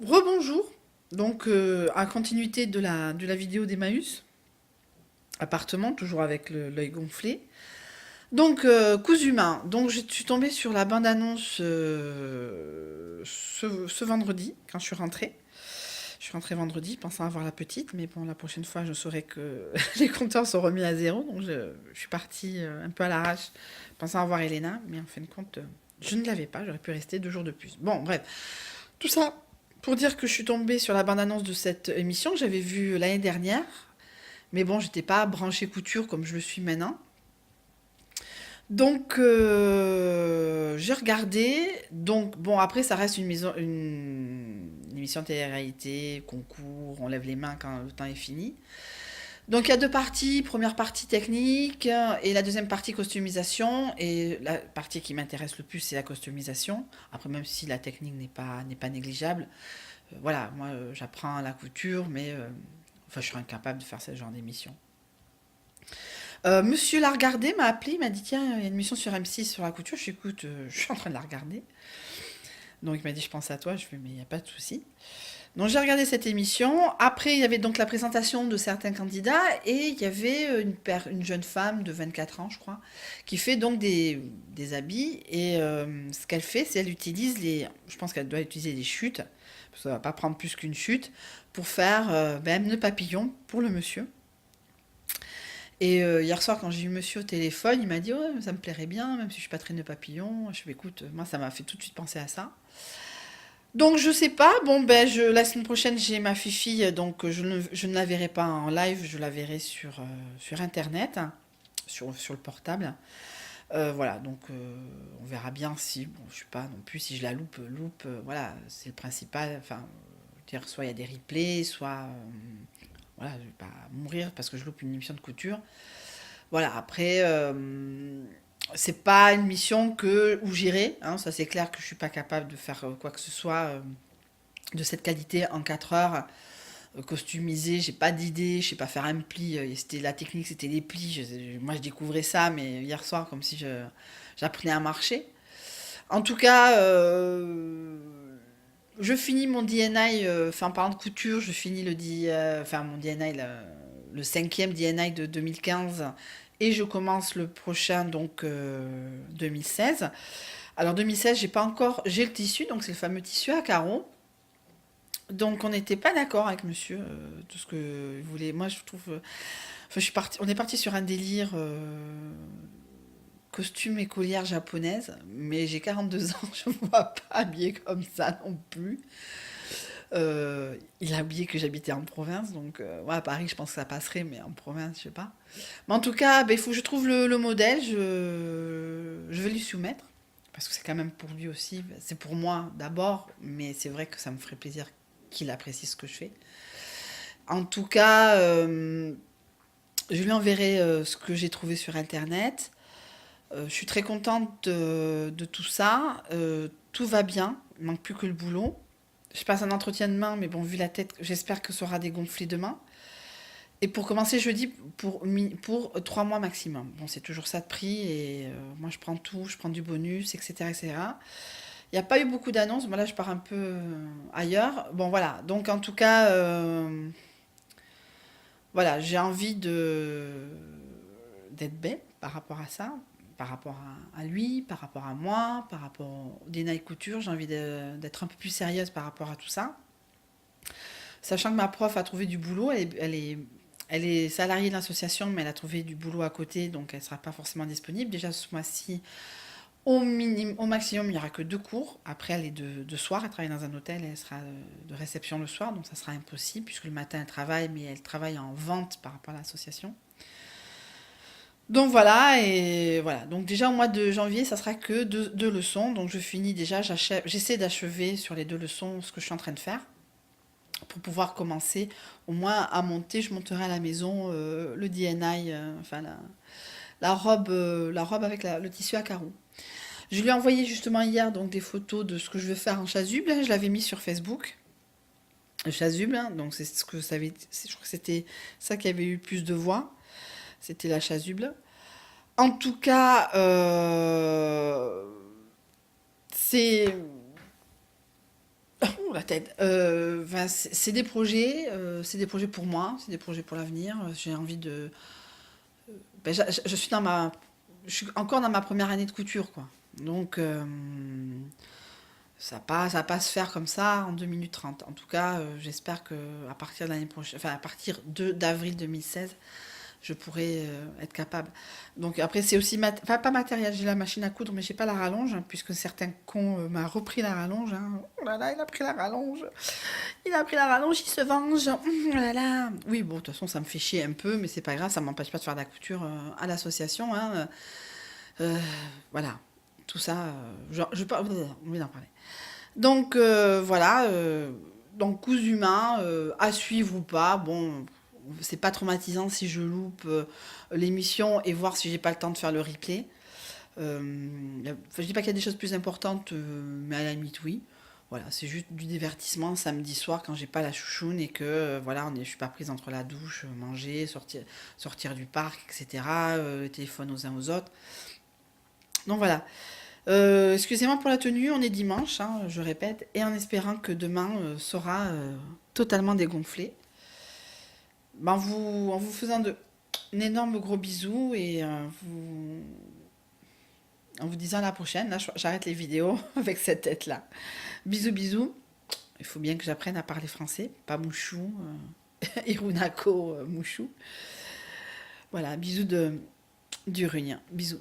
Rebonjour, donc à continuité de la vidéo d'Emmaüs, appartement, toujours avec l'œil gonflé. Donc, cousu main, donc je suis tombée sur la bande-annonce ce vendredi, quand je suis rentrée. Je suis rentrée vendredi, pensant avoir la petite, mais bon, la prochaine fois, je saurai que les compteurs sont remis à zéro, donc je suis partie un peu à l'arrache, pensant avoir Elena, mais en fin de compte, je ne l'avais pas, j'aurais pu rester 2 jours de plus. Bon, bref, tout ça pour dire que je suis tombée sur la bande-annonce de cette émission que j'avais vue l'année dernière. Mais bon, j'étais pas branchée couture comme je le suis maintenant. Donc, j'ai regardé. Donc, bon, après, ça reste une émission de télé-réalité, concours, on lève les mains quand le temps est fini. Donc, il y a deux parties. Première partie technique et la deuxième partie costumisation. Et la partie qui m'intéresse le plus, c'est la costumisation. Après, même si la technique n'est pas négligeable, voilà, moi j'apprends la couture, mais enfin, je suis incapable de faire ce genre d'émission. Monsieur l'a regardé, m'a appelé, il m'a dit tiens, il y a une émission sur M6 sur la couture. Je lui ai dit, écoute, je suis en train de la regarder. Donc il m'a dit je pense à toi. Je lui ai dit mais il n'y a pas de souci. Donc j'ai regardé cette émission. Après, il y avait donc la présentation de certains candidats et il y avait une jeune femme de 24 ans, je crois, qui fait donc des habits. Et ce qu'elle fait, c'est elle utilise je pense qu'elle doit utiliser des chutes, parce que ça ne va pas prendre plus qu'une chute, pour faire même le papillon pour le monsieur. Et hier soir, quand j'ai eu monsieur au téléphone, il m'a dit ouais, ça me plairait bien, même si je suis pas très nœud papillon. Je lui ai dit, écoute, moi ça m'a fait tout de suite penser à ça. Donc je sais pas, bon ben la semaine prochaine j'ai ma fille, donc je ne la verrai pas en live, je la verrai sur internet, hein, sur le portable. Voilà, donc on verra bien si, bon je sais pas non plus, si je la loupe, voilà, c'est le principal, enfin, dire, soit il y a des replays, soit, voilà, je vais pas mourir parce que je loupe une émission de couture. Voilà, après, c'est pas une mission où j'irai, hein, ça c'est clair que je suis pas capable de faire quoi que ce soit de cette qualité en 4 heures costumisé, j'ai pas d'idée, je sais pas faire un pli, c'était la technique, c'était les plis, moi je découvrais ça, mais hier soir comme si j'apprenais à marcher. En tout cas, je finis mon DNI, enfin en parlant de couture, je finis enfin mon DNI, le cinquième DNI de 2015, et je commence le prochain, donc 2016. Alors 2016, j'ai le tissu, donc c'est le fameux tissu à carreaux. Donc on n'était pas d'accord avec monsieur, tout ce qu'il voulait. Moi je trouve, enfin, on est parti sur un délire costume écolière japonaise, mais j'ai 42 ans, je ne me vois pas habillée comme ça non plus. Il a oublié que j'habitais en province, donc ouais, à Paris je pense que ça passerait, mais en province je sais pas. Mais en tout cas, ben, il faut que je trouve le modèle, je vais lui soumettre, parce que c'est quand même pour lui aussi, c'est pour moi d'abord, mais c'est vrai que ça me ferait plaisir qu'il apprécie ce que je fais. En tout cas, je lui enverrai ce que j'ai trouvé sur Internet. Je suis très contente de tout ça. Tout va bien. Il manque plus que le boulot. Je passe un entretien demain, mais bon, vu la tête, j'espère que ça aura dégonflé demain. Et pour commencer jeudi, pour 3 mois maximum. Bon, c'est toujours ça de prix. Et moi, je prends tout. Je prends du bonus, etc. etc. Il n'y a pas eu beaucoup d'annonces. Moi, là, je pars un peu ailleurs. Bon, voilà. Donc, en tout cas, voilà, j'ai envie d'être belle par rapport à ça, par rapport à lui, par rapport à moi, par rapport au Dena Couture. J'ai envie d'être un peu plus sérieuse par rapport à tout ça. Sachant que ma prof a trouvé du boulot, elle est salariée de l'association, mais elle a trouvé du boulot à côté, donc elle ne sera pas forcément disponible. Déjà ce mois-ci, au maximum, il n'y aura que 2 cours. Après, elle est de soir, elle travaille dans un hôtel et elle sera de réception le soir, donc ça sera impossible, puisque le matin elle travaille, mais elle travaille en vente par rapport à l'association. Donc voilà, et voilà. Donc déjà au mois de janvier, ça sera que deux leçons. Donc je finis déjà, j'essaie d'achever sur les 2 leçons ce que je suis en train de faire pour pouvoir commencer au moins à monter. Je monterai à la maison le DNI, enfin la robe avec le tissu à carreaux. Je lui ai envoyé justement hier donc des photos de ce que je veux faire en chasuble. Je l'avais mis sur Facebook. Le chasuble, hein, donc c'est ce que ça avait, je crois que c'était ça qui avait eu plus de voix. C'était la chasuble. En tout cas, c'est La tête. Enfin, c'est des projets pour moi, c'est des projets pour l'avenir. J'ai envie de. Ben, je suis je suis encore dans ma première année de couture, quoi. Donc, ça va pas se faire comme ça en 2 minutes 30. En tout cas, j'espère que à partir de l'année prochaine, enfin à partir de d'avril 2016, je pourrais être capable. Donc après, c'est aussi, enfin, pas matériel, j'ai la machine à coudre, mais j'ai pas la rallonge, hein, puisque certains cons m'a repris la rallonge. Hein. Oh là là, il a pris la rallonge. Il a pris la rallonge, il se venge. Oh là là. Oui, bon, de toute façon, ça me fait chier un peu, mais c'est pas grave, ça m'empêche pas de faire de la couture à l'association. Hein. Euh, voilà, tout ça, je pas, on vient d'en parler. Donc voilà, donc cousu main, à suivre ou pas, bon, c'est pas traumatisant si je loupe l'émission et voir si j'ai pas le temps de faire le replay. Je dis pas qu'il y a des choses plus importantes, mais à la limite oui. Voilà, c'est juste du divertissement samedi soir quand j'ai pas la chouchoune et que voilà, je suis pas prise entre la douche, manger, sortir du parc, etc. Téléphone aux uns aux autres. Donc voilà. Excusez-moi pour la tenue, on est dimanche, hein, je répète, et en espérant que demain sera totalement dégonflé. Ben, en vous faisant un énorme gros bisou et en vous disant à la prochaine. Là, j'arrête les vidéos avec cette tête-là. Bisous, bisous. Il faut bien que j'apprenne à parler français, pas mouchou, Irunako mouchou. Voilà, bisous d'Urunien. Bisous.